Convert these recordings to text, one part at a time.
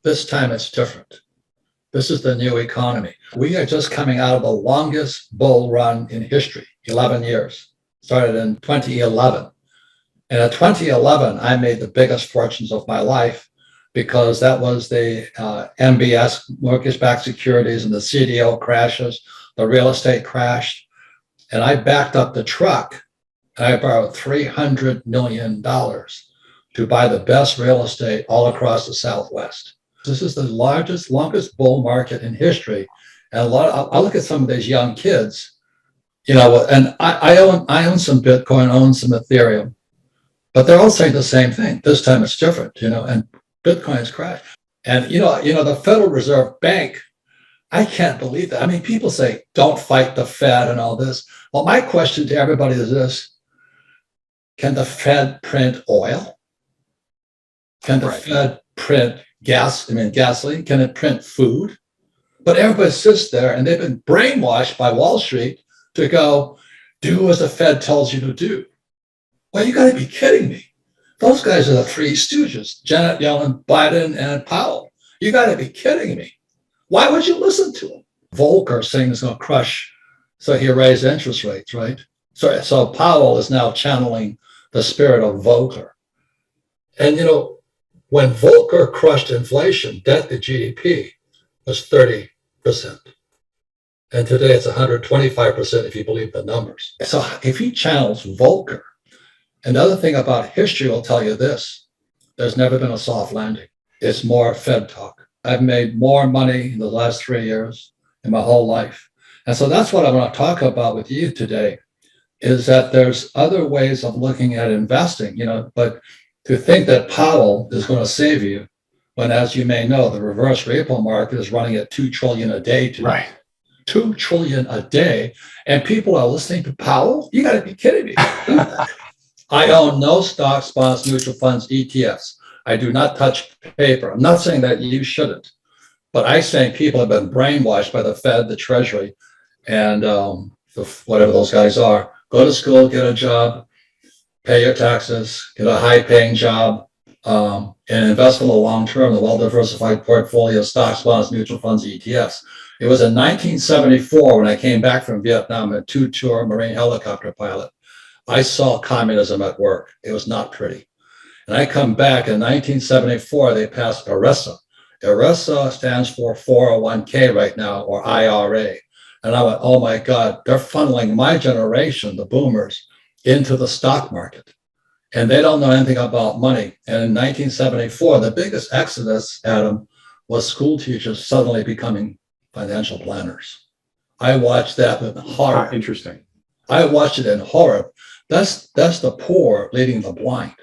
This time it's different. This is the new economy. We are just coming out of the longest bull run in history, 11 years. Started in 2011. And in 2011, I made the biggest fortunes of my life because that was the MBS, mortgage-backed securities, and the CDO crashes, the real estate crashed. And I backed up the truck and I borrowed $300 million to buy the best real estate all across the Southwest. This is the largest, longest bull market in history. And I look at some of these young kids, and I own some Bitcoin, I own some Ethereum, but they're all saying the same thing. This time it's different, and Bitcoin has crashed. And, the Federal Reserve Bank, I can't believe that. I mean, people say, don't fight the Fed and all this. Well, my question to everybody is this: can the Fed print oil? Can the Fed print gasoline? Can it print food? But everybody sits there and they've been brainwashed by Wall Street to go, do as the Fed tells you to do. Well, you got to be kidding me. Those guys are the three stooges, Janet Yellen, Biden, and Powell. You got to be kidding me. Why would you listen to them? Volcker saying it's going to crush, so he raised interest rates, right? So Powell is now channeling the spirit of Volcker. And, when Volcker crushed inflation, debt to GDP was 30%. And today it's 125% if you believe the numbers. So if he channels Volcker, another thing about history will tell you this: there's never been a soft landing. It's more Fed talk. I've made more money in the last 3 years in my whole life. And so that's what I want to talk about with you today, is that there's other ways of looking at investing, but to think that Powell is going to save you when, as you may know, the reverse repo market is running at $2 trillion a day today. Right. $2 trillion a day. And people are listening to Powell? You got to be kidding me. I own no stocks, bonds, mutual funds, ETFs. I do not touch paper. I'm not saying that you shouldn't, but I think people have been brainwashed by the Fed, the Treasury, and whatever those guys are. Go to school, get a job, pay your taxes, get a high-paying job, and invest for the long term, the well-diversified portfolio of stocks, bonds, mutual funds, ETFs. It was in 1974 when I came back from Vietnam, a two-tour Marine helicopter pilot. I saw communism at work. It was not pretty. And I come back in 1974, they passed ERISA. ERISA stands for 401k right now, or IRA. And I went, oh my God, they're funneling my generation, the boomers, into the stock market. And they don't know anything about money. And in 1974, the biggest exodus, Adam, was school teachers suddenly becoming financial planners. I watched that with horror. Interesting. I watched it in horror. That's the poor leading the blind.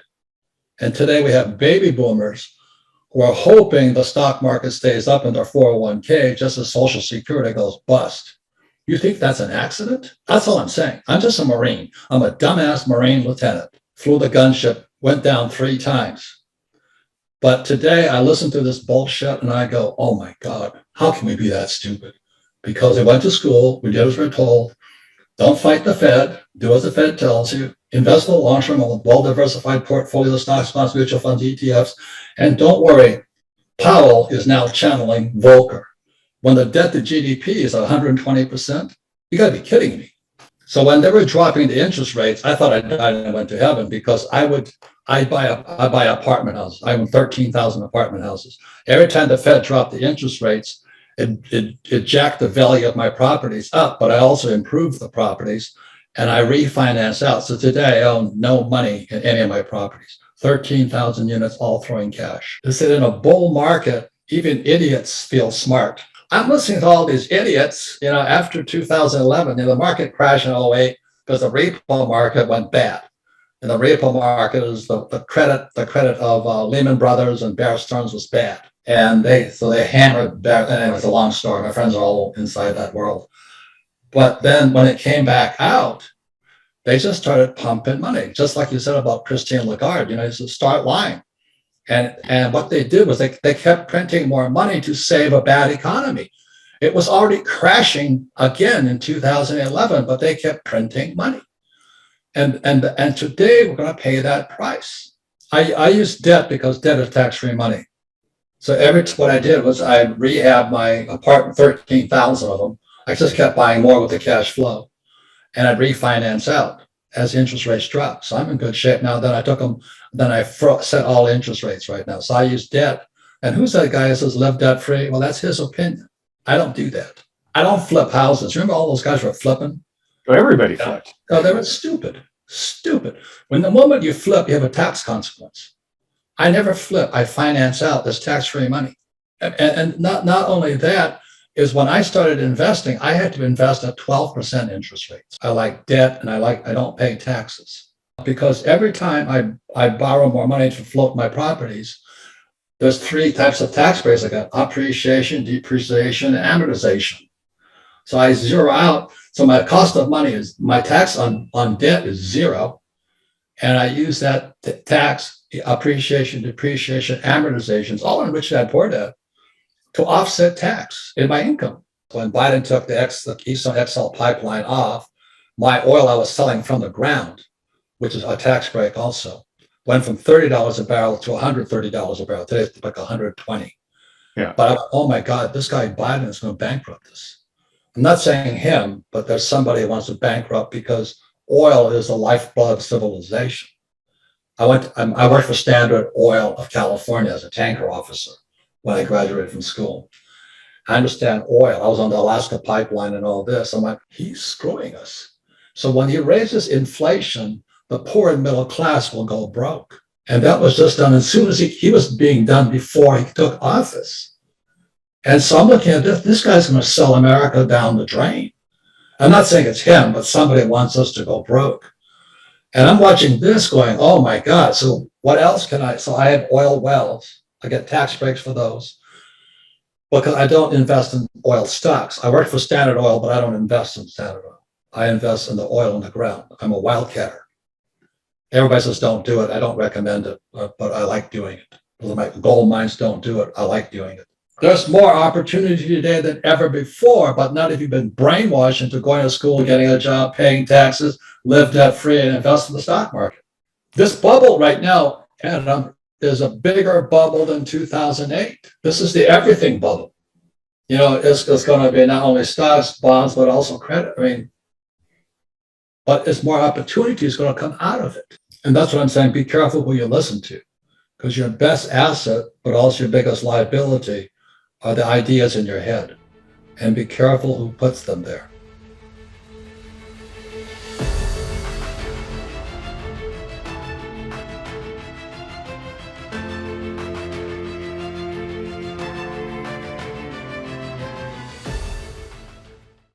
And today we have baby boomers who are hoping the stock market stays up in their 401k just as Social Security goes bust. You think that's an accident? That's all I'm saying. I'm just a Marine. I'm a dumbass Marine lieutenant. Flew the gunship, went down 3 times. But today I listen to this bullshit and I go, oh my God, how can we be that stupid? Because they went to school, we did as we're told. Don't fight the Fed, do as the Fed tells you. Invest in the long term of a well-diversified portfolio of stocks, bonds, mutual funds, ETFs. And don't worry, Powell is now channeling Volcker. When the debt to GDP is 120%, you got to be kidding me. So when they were dropping the interest rates, I thought I died and went to heaven because I buy apartment houses. I own 13,000 apartment houses. Every time the Fed dropped the interest rates, it jacked the value of my properties up, but I also improved the properties and I refinanced out. So today I own no money in any of my properties. 13,000 units, all throwing cash. They said in a bull market, even idiots feel smart. I'm listening to all these idiots, after 2011, the market crashed in 2008 because the repo market went bad. And the repo market is the credit of Lehman Brothers and Bear Stearns was bad. And they hammered back, and it was a long story. My friends are all inside that world. But then when it came back out, they just started pumping money, just like you said about Christine Lagarde, just start lying. And what they did was they kept printing more money to save a bad economy. It was already crashing again in 2011, but they kept printing money. And today we're going to pay that price. I use debt because debt is tax-free money. So what I did was I rehabbed my apartment, 13,000 of them. I just kept buying more with the cash flow, and I'd refinance out as interest rates dropped. So I'm in good shape now. Then I took them, then I set all interest rates right now. So I use debt. And who's that guy who says live debt free? Well, that's his opinion. I don't do that. I don't flip houses. Remember all those guys were flipping? Well, everybody flips. Oh, they were stupid. Stupid. When the moment you flip, you have a tax consequence. I never flip. I finance out this tax-free money. And not only that, is when I started investing, I had to invest at 12% interest rates. I like debt, and I don't pay taxes. Because every time I borrow more money to float my properties, there's 3 types of tax breaks. I got appreciation, depreciation, and amortization. So I zero out. So my cost of money is, my tax on debt is 0. And I use that tax, appreciation, depreciation, amortizations, all in rich dad, poor dad, to offset tax in my income. When Biden took the Keystone XL pipeline off, my oil I was selling from the ground, which is a tax break also, went from $30 a barrel to $130 a barrel. Today it's like $120. Yeah. But oh my God, this guy Biden is going to bankrupt us. I'm not saying him, but there's somebody who wants to bankrupt, because oil is the lifeblood of civilization. I worked for Standard Oil of California as a tanker officer when I graduated from school. I understand oil. I was on the Alaska pipeline and all this. I'm like, he's screwing us. So when he raises inflation, the poor and middle class will go broke. And that was just done as soon as he was being done before he took office. And so I'm looking at this guy's going to sell America down the drain. I'm not saying it's him, but somebody wants us to go broke. And I'm watching this going, oh my God. So what else can so I have oil wells. I get tax breaks for those, because I don't invest in oil stocks. I work for Standard Oil, but I don't invest in Standard Oil. I invest in the oil in the ground. I'm a wildcatter. Everybody says don't do it. I don't recommend it, but I like doing it. My gold mines don't do it. I like doing it. There's more opportunity today than ever before, but not if you've been brainwashed into going to school, getting a job, paying taxes, live debt-free, and invest in the stock market. This bubble right now, and there's a bigger bubble than 2008. This is the everything bubble. You know, it's going to be not only stocks, bonds, but also credit. I mean, but there's more opportunities going to come out of it. And that's what I'm saying. Be careful who you listen to, because your best asset, but also your biggest liability, are the ideas in your head. And be careful who puts them there.